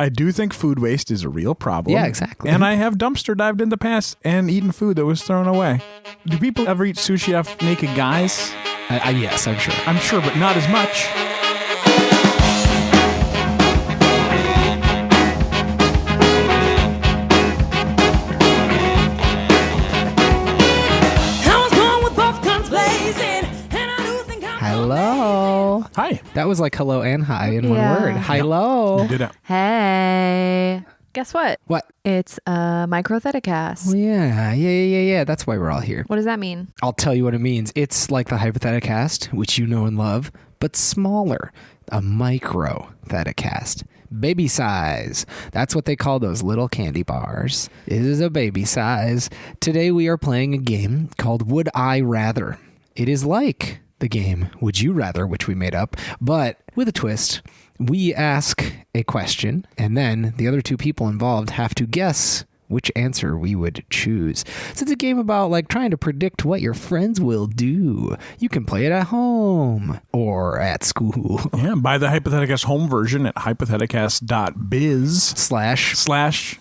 I do think food waste is a real problem. Yeah, exactly. And I have dumpster dived in the past and eaten food that was thrown away. Do people ever eat sushi off naked guys? Yes, I'm sure. I'm sure, but not as much. Hello. Hi. That was like hello and hi in one word. Hello. You did it. Hey. Guess what? What? It's a Microtheticast. Well, yeah. That's why we're all here. What does that mean? I'll tell you what it means. It's like the Hypotheticast, which you know and love, but smaller. A Microtheticast. Baby size. That's what they call those little candy bars. It is a baby size. Today we are playing a game called Would I Rather. It is like the game Would You Rather, which we made up, but with a twist. We ask a question, and then the other two people involved have to guess which answer we would choose. So it's a game about like trying to predict what your friends will do. You can play it at home or at school. Yeah, buy the Hypotheticast home version at hypotheticast.biz slash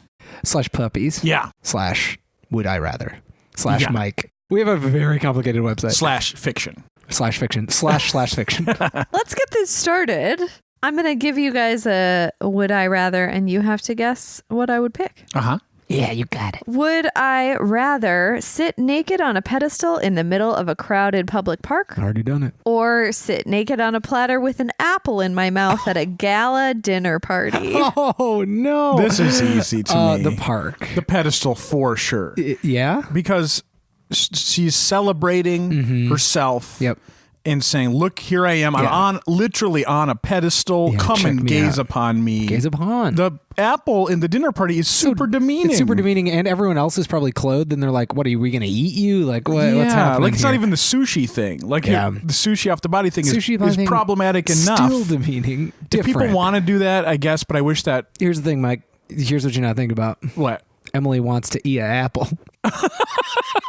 puppies. Yeah. Slash would I rather. Slash Mike. We have a very complicated website. Slash fiction. Slash fiction. Slash fiction. Let's get this started. I'm going to give you guys a would I rather, and you have to guess what I would pick. Uh-huh. Yeah, you got it. Would I rather sit naked on a pedestal in the middle of a crowded public park? Already done it. Or sit naked on a platter with an apple in my mouth at a gala dinner party? Oh, no. This is easy to me. The park. The pedestal for sure. Yeah? Because she's celebrating herself. Yep. And saying, look, here I am. Yeah. I'm literally on a pedestal. Yeah, Come and gaze out. upon me. Gaze upon. The apple in the dinner party is super demeaning. It's super demeaning, and everyone else is probably clothed, and they're like, what, are we going to eat you? Like, what's happening like it's here? not even the sushi thing. Like the sushi off the body thing is thing problematic enough. Still demeaning. If people want to do that, I guess, but I wish that... Here's the thing, Mike. Here's what you're not thinking about. What? Emily wants to eat an apple.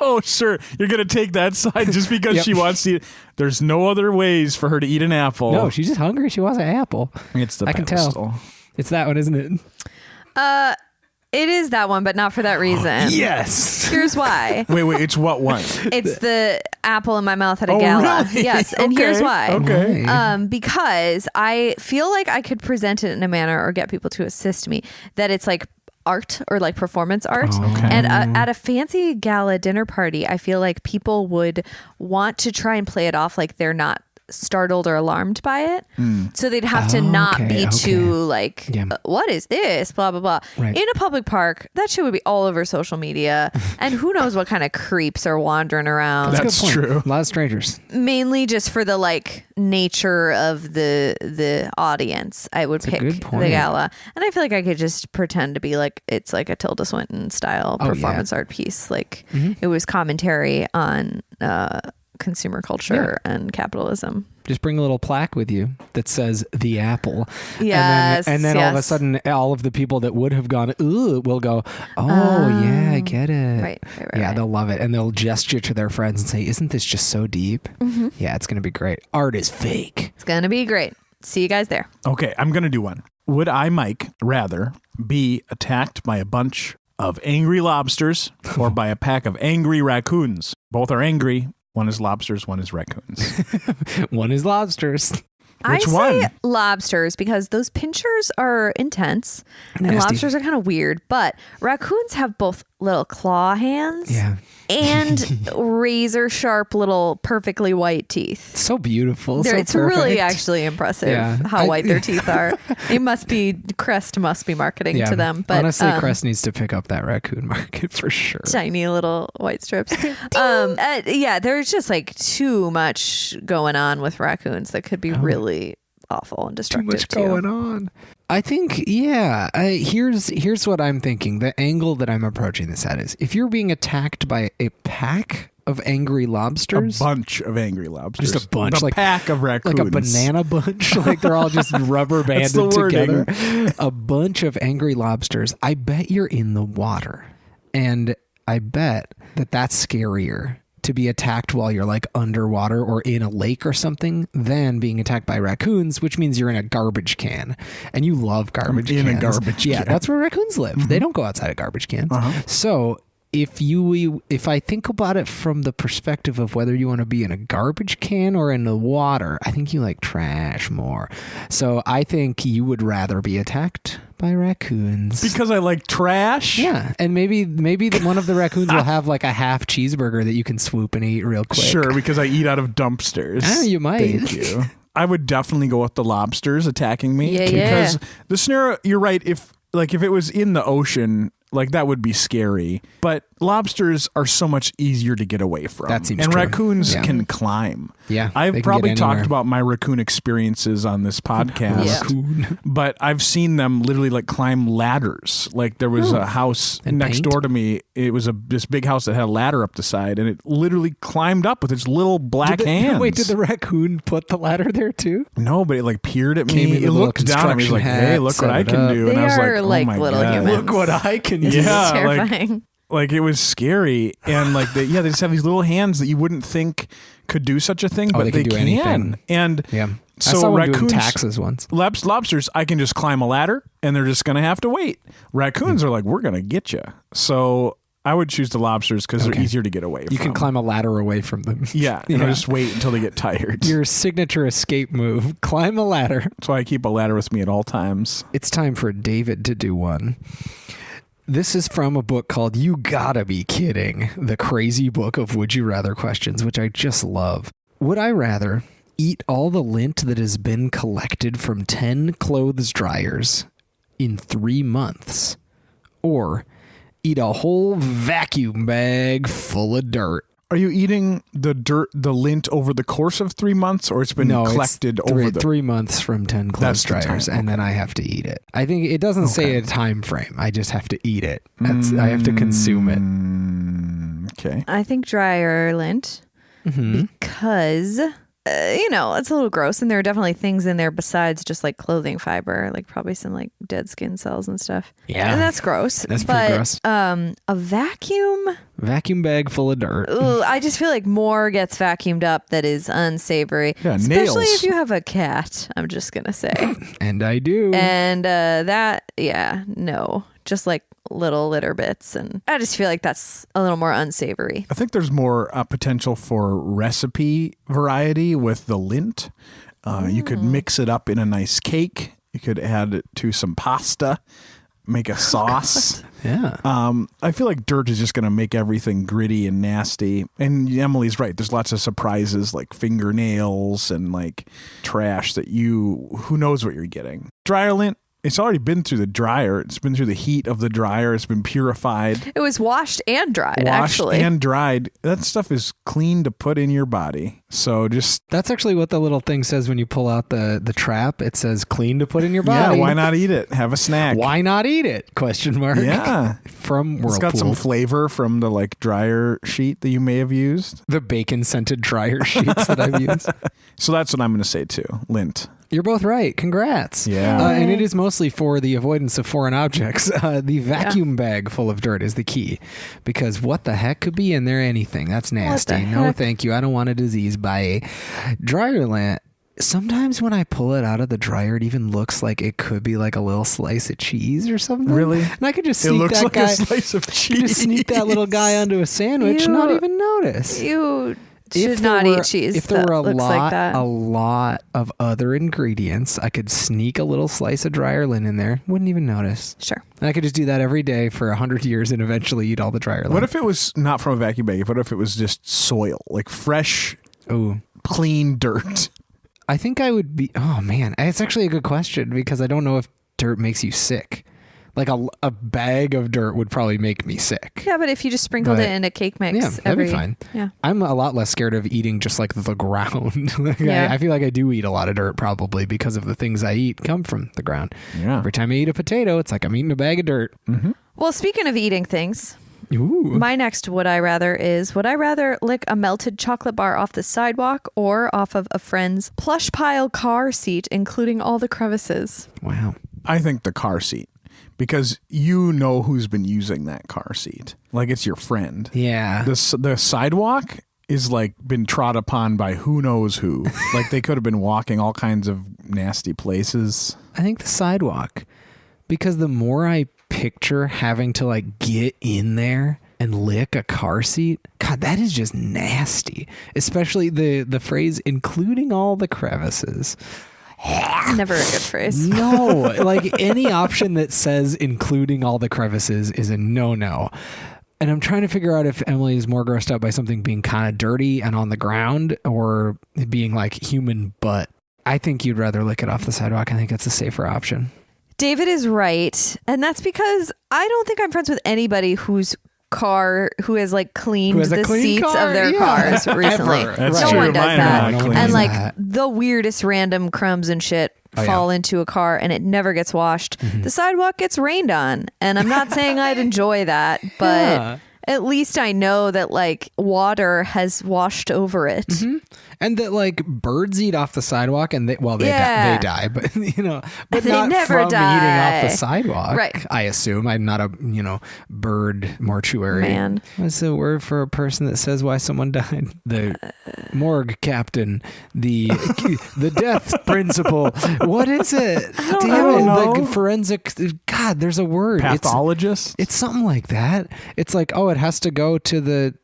Oh, sure. You're going to take that side just because she wants to eat. There's no other ways for her to eat an apple. No, she's just hungry. She wants an apple. It's the I pedestal. can tell. It's that one, isn't it? It is that one, but not for that reason. Yes. Here's why. Wait, it's what one? It's the apple in my mouth at a gala. Really? Yes, and here's why. Okay. Because I feel like I could present it in a manner or get people to assist me that it's like art or like performance art. And at a fancy gala dinner party, I feel like people would want to try and play it off like they're not startled or alarmed by it. So they'd have to not be too like, what is this? Blah, blah, blah. Right. In a public park, that shit would be all over social media. And who knows what kind of creeps are wandering around. That's true. A lot of strangers. Mainly just for the like nature of the audience, I would pick the gala. And I feel like I could just pretend to be like, it's like a Tilda Swinton style performance art piece. Like it was commentary on consumer culture and capitalism. Just bring a little plaque with you that says the apple. Yes. And then all of a sudden, all of the people that would have gone, ooh, will go, yeah, I get it. Right. They'll love it. And they'll gesture to their friends and say, isn't this just so deep? Yeah, it's going to be great. Art is fake. It's going to be great. See you guys there. Okay, I'm going to do one. Would I, Mike, rather be attacked by a bunch of angry lobsters or by a pack of angry raccoons? Both are angry. One is lobsters, one is raccoons. One is lobsters. Which I one? say lobsters because those pinchers are intense and lobsters are kind of weird, but raccoons have both little claw hands and razor sharp little perfectly white teeth. So beautiful. So it's perfect. Really actually impressive how white their teeth are. Crest must be marketing to them. But honestly, Crest needs to pick up that raccoon market for sure. Tiny little white strips. There's just like too much going on with raccoons that could be really awful and destructive. Too much going on. I think, here's what I'm thinking. The angle that I'm approaching this at is if you're being attacked by a pack of angry lobsters. A bunch of angry lobsters. Just a bunch. A pack of raccoons. Like a banana bunch. Like they're all just rubber banded together. A bunch of angry lobsters. I bet you're in the water. And I bet that that's scarier to be attacked while you're like underwater or in a lake or something than being attacked by raccoons, which means you're in a garbage can, and you love garbage cans. In a garbage can. Yeah, that's where raccoons live. They don't go outside of garbage cans. So if I think about it from the perspective of whether you want to be in a garbage can or in the water, I think you like trash more. So I think you would rather be attacked by raccoons. Because I like trash? Yeah, and maybe one of the raccoons will have like a half cheeseburger that you can swoop and eat real quick. Sure, because I eat out of dumpsters. You might. Thank you. I would definitely go with the lobsters attacking me. Yeah, because the scenario, you're right, if it was in the ocean, like that would be scary. But lobsters are so much easier to get away from. That seems and true. raccoons can climb. Yeah, I've probably talked about my raccoon experiences on this podcast. Raccoon. But I've seen them literally like climb ladders. Like there was a house And next paint? door to me. It was this big house that had a ladder up the side, and it literally climbed up with its little black hands. Wait, did the raccoon put the ladder there too? No, but it like peered at Came me. in It with a little looked down at me. It was like, construction hey, hat, look set what I it can up. do. They And I was are like, oh like my little God. humans. Look what I can It's do. Yeah, terrifying. Like it was scary, and like they just have these little hands that you wouldn't think could do such a thing, but they can do anything. And Yeah. I so saw one doing raccoons, taxes once. lobsters, I can just climb a ladder, and they're just gonna have to wait. Raccoons are like, we're gonna get you. So I would choose the lobsters because they're easier to get away from. You can climb a ladder away from them. Yeah, and I'll just wait until they get tired. Your signature escape move: climb a ladder. That's why I keep a ladder with me at all times. It's time for David to do one. This is from a book called You Gotta Be Kidding, the crazy book of Would You Rather questions, which I just love. Would I rather eat all the lint that has been collected from 10 clothes dryers in 3 months, or eat a whole vacuum bag full of dirt? Are you eating the lint over the course of 3 months, or it's been collected over the 3 months from 10 clothes dryers, and then I have to eat it. I think it doesn't say a time frame. I just have to eat it. I have to consume it. Okay. I think dryer lint because it's a little gross, and there are definitely things in there besides just like clothing fiber, like probably some like dead skin cells and stuff. Yeah, and that's gross. That's pretty gross. A vacuum bag full of dirt. I just feel like more gets vacuumed up that is unsavory. Yeah, especially nails. if you have a cat. I'm just gonna say, And I do. and no, just like little litter bits, and I just feel like that's a little more unsavory. I think there's more potential for recipe variety with the lint. You could mix it up in a nice cake. You could add it to some pasta, make a sauce. Yeah. I feel like dirt is just going to make everything gritty and nasty. And Emily's right. There's lots of surprises like fingernails and like trash that who knows what you're getting. Dryer lint. It's already been through the dryer. It's been through the heat of the dryer. It's been purified. It was washed and dried, actually. And dried. That stuff is clean to put in your body. So just... That's actually what the little thing says when you pull out the trap. It says clean to put in your body. Yeah, why not eat it? Have a snack. Why not eat it? Question mark. Yeah. From Whirlpool. It's got some flavor from the like dryer sheet that you may have used. The bacon scented dryer sheets that I've used. So that's what I'm going to say too. Lint. You're both right. Congrats. Yeah. And it is mostly for the avoidance of foreign objects. The vacuum bag full of dirt is the key, because what the heck could be in there? Anything. That's nasty. No, thank you. I don't want a disease by a dryer lint. Sometimes when I pull it out of the dryer, it even looks like it could be like a little slice of cheese or something. Really? And I could just It sneak looks that like guy, a slice of cheese. just sneak that little guy onto a sandwich, and not even notice. You should not eat cheese. If there were a looks like that. lot of other ingredients, I could sneak a little slice of dryer lint in there. Wouldn't even notice. Sure. And I could just do that every day for 100 years and eventually eat all the dryer lint. What if it was not from a vacuum bag? What if it was just soil, like fresh, clean dirt? I think I would be... Oh, man. It's actually a good question, because I don't know if dirt makes you sick. Like a bag of dirt would probably make me sick. Yeah, but if you just sprinkled it in a cake mix, yeah, that'd be fine. Yeah, I'm a lot less scared of eating just like the ground. I feel like I do eat a lot of dirt probably because of the things I eat come from the ground. Yeah. Every time I eat a potato, it's like I'm eating a bag of dirt. Mm-hmm. Well, speaking of eating things, Ooh. my next would I rather lick a melted chocolate bar off the sidewalk or off of a friend's plush pile car seat, including all the crevices? Wow. I think the car seat. Because you know who's been using that car seat. Like it's your friend. Yeah. The sidewalk, is like been trod upon by who knows who. Like they could have been walking all kinds of nasty places. I think the sidewalk, because the more I picture having to like get in there and lick a car seat, God, that is just nasty. Especially the phrase including all the crevices. Never a good phrase. No, like any option that says including all the crevices is a no-no. And I'm trying to figure out if Emily is more grossed out by something being kind of dirty and on the ground or being like human butt. I think you'd rather lick it off the sidewalk. I think that's a safer option. David is right. And that's because I don't think I'm friends with anybody who has like cleaned the seats of their cars recently. That's no true. one does Mine that. are not And like that. the weirdest random crumbs and shit fall into a car and it never gets washed. The sidewalk gets rained on. And I'm not saying I'd enjoy that, but at least I know that like water has washed over it. And that like birds eat off the sidewalk and they die, but but They not never from eating die. off the sidewalk. Right. I assume. I'm not a, bird mortuary. Man. What's the word for a person that says why someone died? The morgue captain, the death principal. What is it? Damn it. Like forensic. God, there's a word. Pathologist? It's something like that. It's like, it has to go to the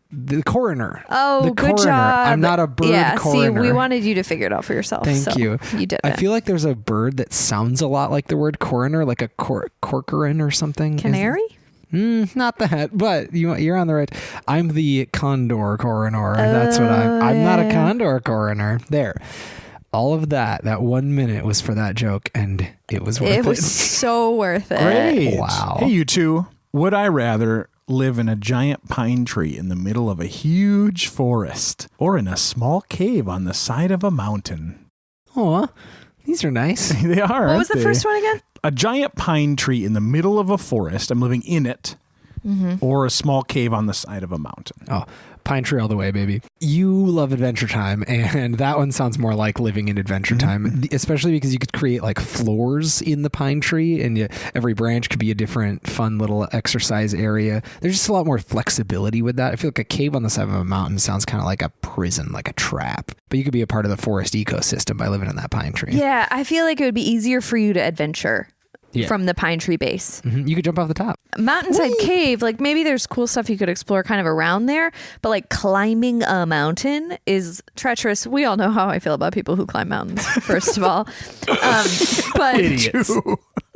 coroner. Oh, the good coroner. job. I'm not a bird coroner. See, we wanted you to figure it out for yourself. Thank you. You did I it. feel like there's a bird that sounds a lot like the word coroner, like a corcoran or something. Canary? Not that, but you're on the right. I'm the condor coroner. That's what I'm not a condor coroner. There. All of that 1 minute was for that joke, and it was worth it. It was so worth it. Great. Wow. Hey, you two. Would I rather live in a giant pine tree in the middle of a huge forest or in a small cave on the side of a mountain? Aw, these are nice. They are. What was the aren't first they? one again? A giant pine tree in the middle of a forest. I'm living in it. Or a small cave on the side of a mountain. Oh, pine tree all the way, baby. You love Adventure Time, and that one sounds more like living in Adventure Time, especially because you could create like floors in the pine tree, and every branch could be a different fun little exercise area. There's just a lot more flexibility with that. I feel like a cave on the side of a mountain sounds kind of like a prison, like a trap, but you could be a part of the forest ecosystem by living in that pine tree. Yeah, I feel like it would be easier for you to adventure from the pine tree base. You could jump off the top. Mountainside cave, like maybe there's cool stuff you could explore kind of around there, but like climbing a mountain is treacherous. We all know how I feel about people who climb mountains, first of all. But Idiots.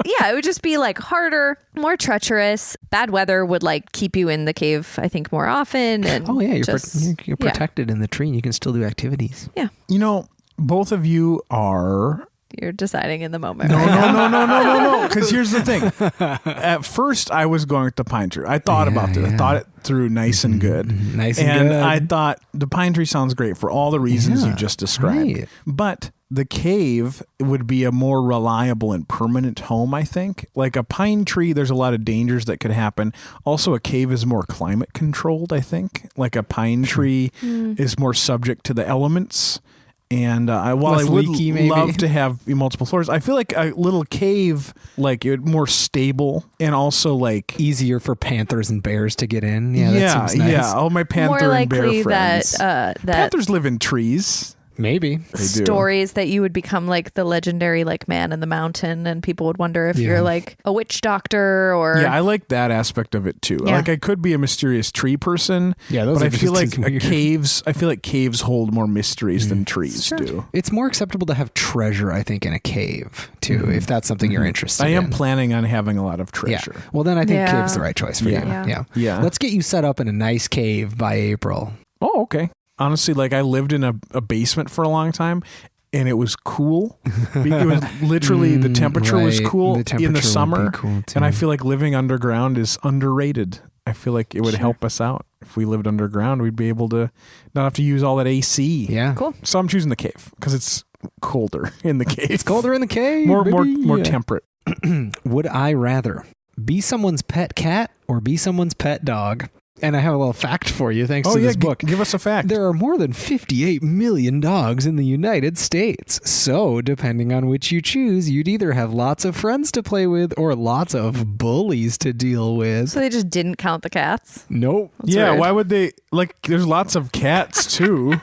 yeah, it would just be like harder, more treacherous. Bad weather would like keep you in the cave, I think, more often. And Oh yeah, just, you're protected in the tree and you can still do activities. Yeah. Both of you are... You're deciding in the moment. No. Because here's the thing. At first, I was going with the pine tree. I thought about this. I thought it through nice and good. Nice and good. I thought the pine tree sounds great for all the reasons you just described. Right. But the cave would be a more reliable and permanent home, I think. Like a pine tree, there's a lot of dangers that could happen. Also, a cave is more climate controlled, I think. Like a pine tree is more subject to the elements. And while I would love to have multiple floors, I feel like a little cave, like it more stable and also like easier for panthers and bears to get in. Yeah, that seems nice. Yeah. Oh, my panther and bear friends. that Panthers live in trees. Maybe. Stories that you would become like the legendary like man in the mountain, and people would wonder if you're like a witch doctor or. Yeah, I like that aspect of it too. Yeah. Like I could be a mysterious tree person. Yeah, those but are I feel just like weird. caves. I feel like caves hold more mysteries than trees do. It's more acceptable to have treasure, I think, in a cave too, if that's something you're interested in. I am planning on having a lot of treasure. Yeah. Well, then I think cave's the right choice for you. Yeah. Let's get you set up in a nice cave by April. Oh, okay. Honestly, like I lived in a basement for a long time and it was cool. It was literally the temperature was cool in the summer. Cool and I feel like living underground is underrated. I feel like it would help us out. If we lived underground, we'd be able to not have to use all that AC. Yeah. Cool. So I'm choosing the cave because it's colder in the cave. It's colder in the cave. More temperate. Would I rather be someone's pet cat or be someone's pet dog? And I have a little fact for you thanks to this book. Give us a fact. There are more than 58 million dogs in the United States. So, depending on which you choose, you'd either have lots of friends to play with or lots of bullies to deal with. So they just didn't count the cats? Nope. That's weird. Why would they? Like, there's lots of cats, too.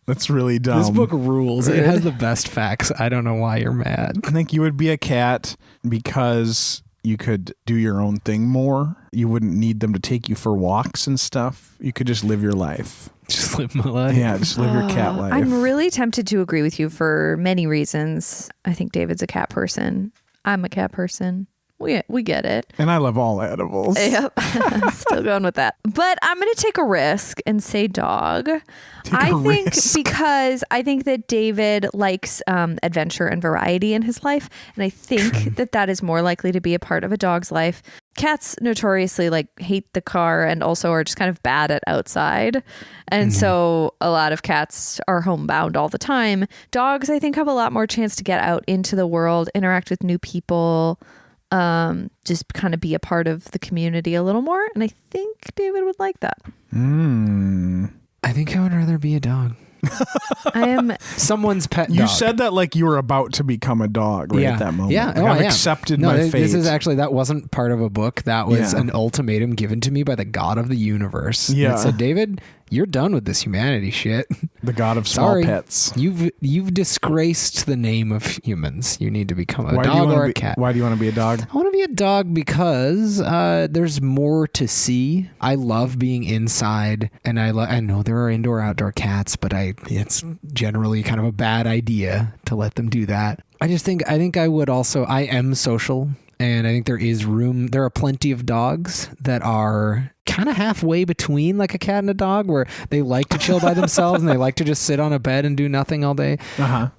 That's really dumb. This book rules. It has the best facts. I don't know why you're mad. I think you would be a cat because you could do your own thing more. You wouldn't need them to take you for walks and stuff. You could just live your life. Just live my life. Yeah, just live your cat life. I'm really tempted to agree with you for many reasons. I think David's a cat person. I'm a cat person. We get it. And I love all animals. Yep. Still going with that. But I'm going to take a risk and say dog. I think because I think that David likes adventure and variety in his life. And I think that is more likely to be a part of a dog's life. Cats notoriously hate the car and also are just kind of bad at outside. And so a lot of cats are homebound all the time. Dogs, I think, have a lot more chance to get out into the world, interact with new people, just kind of be a part of the community a little more. And I think David would like that. I think I would rather be a dog. I am someone's pet dog. You said that like you were about to become a dog at that moment. Yeah. I've accepted my fate. This is actually, that wasn't part of a book. That was an ultimatum given to me by the God of the universe. Yeah. It said, David, you're done with this humanity shit. The God of small pets. You've disgraced the name of humans. You need to become a dog or a cat. Why do you want to be a dog? I want to be a dog because there's more to see. I love being inside, and I know there are indoor-outdoor cats, but it's generally kind of a bad idea to let them do that. I think I would also. I am social. And I think there is room. There are plenty of dogs that are kind of halfway between like a cat and a dog, where they like to chill by themselves and they like to just sit on a bed and do nothing all day.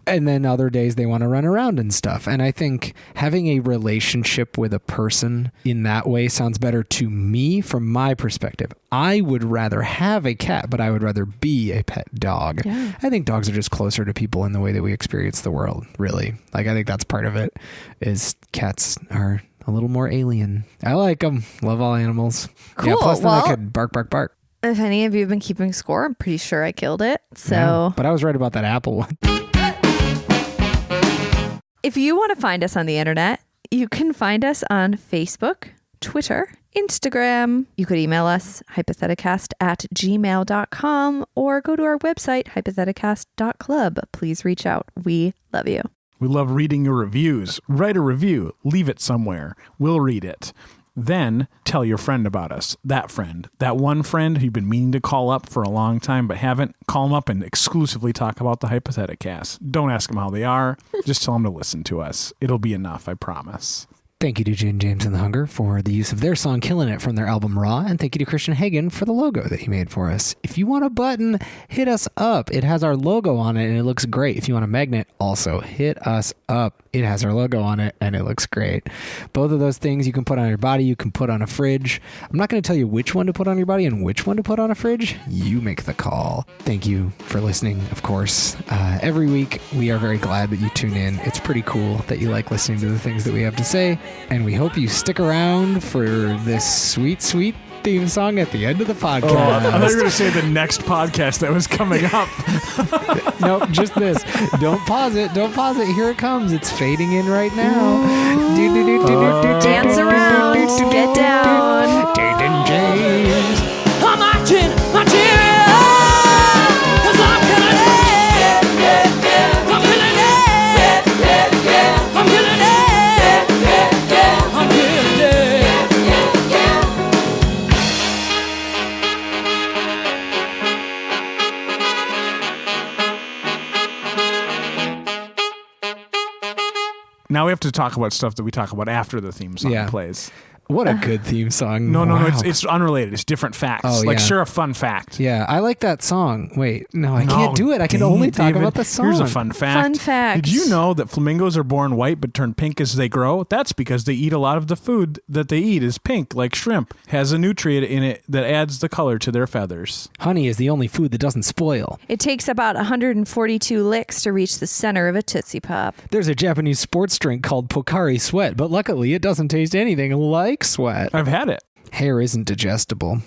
And then other days they want to run around and stuff. And I think having a relationship with a person in that way sounds better to me from my perspective. I would rather have a cat, but I would rather be a pet dog. Yeah. I think dogs are just closer to people in the way that we experience the world, really. I think that's part of it, is cats are a little more alien. I like them. Love all animals. Cool. Yeah, plus then I could bark, bark, bark. If any of you have been keeping score, I'm pretty sure I killed it. So, yeah, but I was right about that apple one. If you want to find us on the internet, you can find us on Facebook, Twitter, Instagram. You could email us, hypotheticast@gmail.com, or go to our website, hypotheticast.club. Please reach out. We love you. We love reading your reviews. Write a review. Leave it somewhere. We'll read it. Then tell your friend about us. That one friend who you've been meaning to call up for a long time but haven't. Call them up and exclusively talk about the Hypotheticast. Don't ask them how they are. Just tell them to listen to us. It'll be enough, I promise. Thank you to Jane James and the Hunger for the use of their song Killing It from their album Raw. And thank you to Christian Hagen for the logo that he made for us. If you want a button, hit us up. It has our logo on it and it looks great. If you want a magnet, also hit us up. It has our logo on it and it looks great. Both of those things you can put on your body, you can put on a fridge. I'm not going to tell you which one to put on your body and which one to put on a fridge. You make the call. Thank you for listening, of course. Every week, we are very glad that you tune in. It's pretty cool that you like listening to the things that we have to say. And we hope you stick around for this sweet, sweet theme song at the end of the podcast. I thought you were going to say the next podcast that was coming up. Nope, just this. Don't pause it. Don't pause it. Here it comes. It's fading in right now. Dance around. Get down. Jaden James. I'm marching, marching. Now we have to talk about stuff that we talk about after the theme song plays. What a good theme song. No, it's unrelated. It's different facts. Oh, a fun fact. Yeah, I like that song. Wait, no, I can't do it. I can only talk about the song. Here's a fun fact. Fun fact. Did you know that flamingos are born white but turn pink as they grow? That's because they eat a lot of the food that they eat is pink, like shrimp. Has a nutrient in it that adds the color to their feathers. Honey is the only food that doesn't spoil. It takes about 142 licks to reach the center of a Tootsie Pop. There's a Japanese sports drink called Pocari Sweat, but luckily it doesn't taste anything like sweat. I've had it. Hair isn't digestible.